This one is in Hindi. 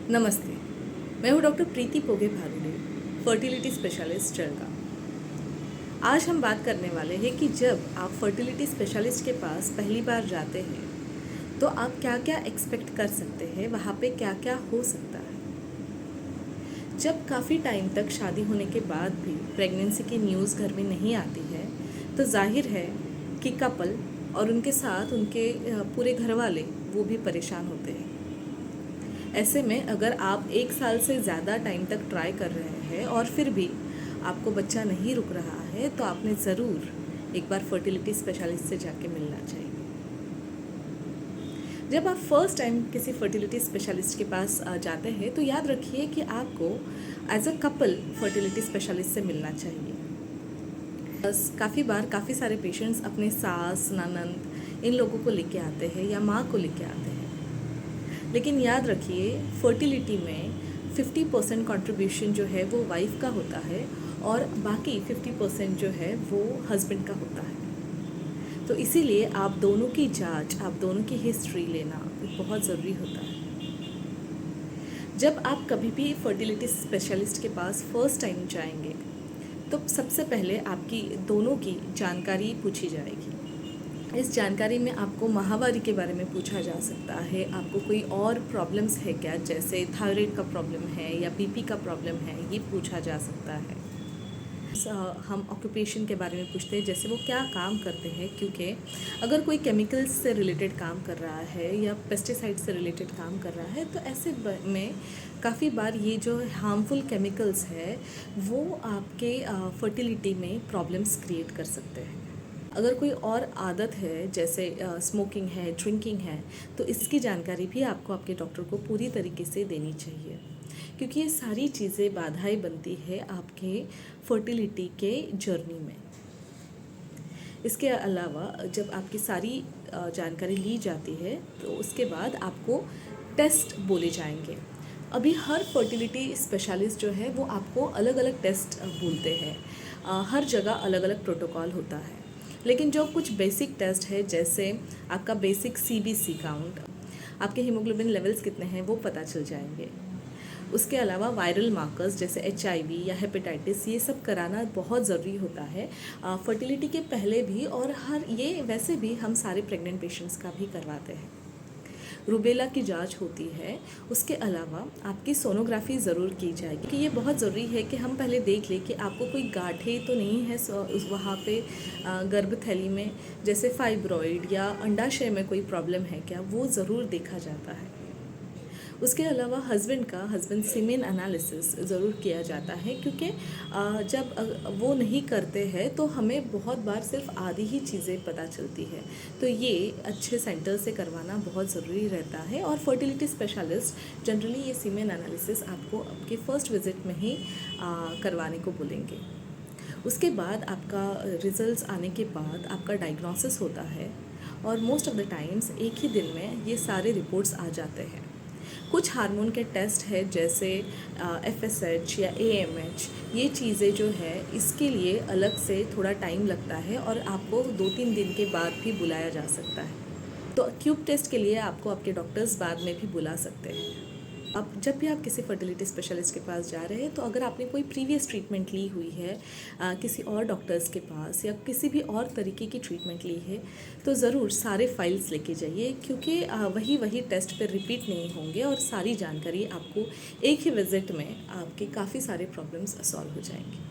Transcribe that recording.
नमस्ते। मैं हूँ डॉक्टर प्रीति पोगे भादुड़े, फर्टिलिटी स्पेशलिस्ट जळगाव। आज हम बात करने वाले हैं कि जब आप फर्टिलिटी स्पेशलिस्ट के पास पहली बार जाते हैं तो आप क्या क्या एक्सपेक्ट कर सकते हैं, वहाँ पे क्या क्या हो सकता है। जब काफ़ी टाइम तक शादी होने के बाद भी प्रेगनेंसी की न्यूज़ घर में नहीं आती है तो जाहिर है कि कपल और उनके साथ उनके पूरे घर वाले वो भी परेशान होते हैं। ऐसे में अगर आप 1 साल से ज़्यादा टाइम तक ट्राई कर रहे हैं और फिर भी आपको बच्चा नहीं रुक रहा है तो आपने ज़रूर एक बार फर्टिलिटी स्पेशलिस्ट से जाके मिलना चाहिए। जब आप फर्स्ट टाइम किसी फर्टिलिटी स्पेशलिस्ट के पास जाते हैं तो याद रखिए कि आपको as a couple fertility specialist से मिलना चाहिए। बस काफ़ी बार काफ़ी सारे पेशेंट्स अपने सास, ननंद इन लोगों को लेके आते हैं या माँ को लेके आते हैं, लेकिन याद रखिए फर्टिलिटी में 50% कंट्रीब्यूशन जो है वो वाइफ का होता है और बाकी 50% जो है वो हस्बैंड का होता है। तो इसीलिए आप दोनों की जांच, आप दोनों की हिस्ट्री लेना बहुत ज़रूरी होता है। जब आप कभी भी फर्टिलिटी स्पेशलिस्ट के पास फर्स्ट टाइम जाएंगे तो सबसे पहले आपकी दोनों की जानकारी पूछी जाएगी। इस जानकारी में आपको माहवारी के बारे में पूछा जा सकता है, आपको कोई और प्रॉब्लम्स है क्या, जैसे थायराइड का प्रॉब्लम है या बीपी का प्रॉब्लम है, ये पूछा जा सकता है। हम ऑक्यूपेशन के बारे में पूछते हैं, जैसे वो क्या काम करते हैं, क्योंकि अगर कोई केमिकल्स से रिलेटेड काम कर रहा है या पेस्टिसाइड से रिलेटेड काम कर रहा है तो ऐसे में काफ़ी बार ये जो हार्मफुल केमिकल्स है वो आपके फर्टिलिटी में प्रॉब्लम्स क्रिएट कर सकते हैं। अगर कोई और आदत है जैसे स्मोकिंग है, ड्रिंकिंग है, तो इसकी जानकारी भी आपको आपके डॉक्टर को पूरी तरीके से देनी चाहिए, क्योंकि ये सारी चीज़ें बाधाएं बनती है आपके फर्टिलिटी के जर्नी में। इसके अलावा जब आपकी सारी जानकारी ली जाती है तो उसके बाद आपको टेस्ट बोले जाएंगे। अभी हर फर्टिलिटी स्पेशलिस्ट जो है वो आपको अलग अलग टेस्ट बोलते हैं, हर जगह अलग अलग प्रोटोकॉल होता है, लेकिन जो कुछ बेसिक टेस्ट है जैसे आपका बेसिक CBC काउंट, आपके हीमोग्लोबिन लेवल्स कितने हैं वो पता चल जाएंगे। उसके अलावा वायरल मार्कर्स जैसे HIV या हेपेटाइटिस, ये सब कराना बहुत ज़रूरी होता है फर्टिलिटी के पहले भी, और ये वैसे भी हम सारे प्रेग्नेंट पेशेंट्स का भी करवाते हैं। रूबेला की जांच होती है। उसके अलावा आपकी सोनोग्राफी ज़रूर की जाएगी कि ये बहुत ज़रूरी है कि हम पहले देख लें कि आपको कोई गांठें तो नहीं है वहाँ पे गर्भथैली में, जैसे फाइब्रॉइड या अंडाशय में कोई प्रॉब्लम है क्या, वो ज़रूर देखा जाता है। उसके अलावा हस्बैंड सीमेन एनालिसिस ज़रूर किया जाता है, क्योंकि जब वो नहीं करते हैं तो हमें बहुत बार सिर्फ आधी ही चीज़ें पता चलती है। तो ये अच्छे सेंटर से करवाना बहुत ज़रूरी रहता है, और फर्टिलिटी स्पेशलिस्ट जनरली ये सीमेन एनालिसिस आपको आपके फर्स्ट विज़िट में ही करवाने को बोलेंगे। उसके बाद आपका रिजल्ट्स आने के बाद आपका डायग्नोसिस होता है, और मोस्ट ऑफ द टाइम्स एक ही दिन में ये सारे रिपोर्ट्स आ जाते हैं। कुछ हार्मोन के टेस्ट है जैसे FSH या AMH, ये चीज़ें जो है इसके लिए अलग से थोड़ा टाइम लगता है और आपको 2-3 दिन के बाद भी बुलाया जा सकता है। तो ट्यूब टेस्ट के लिए आपको आपके डॉक्टर्स बाद में भी बुला सकते हैं। अब जब भी आप किसी फर्टिलिटी स्पेशलिस्ट के पास जा रहे हैं तो अगर आपने कोई प्रीवियस ट्रीटमेंट ली हुई है किसी और डॉक्टर्स के पास या किसी भी और तरीके की ट्रीटमेंट ली है तो ज़रूर सारे फाइल्स लेके जाइए, क्योंकि वही टेस्ट पर रिपीट नहीं होंगे और सारी जानकारी आपको एक ही विज़िट में आपके काफ़ी सारे प्रॉब्लम्स सॉल्व हो जाएंगे।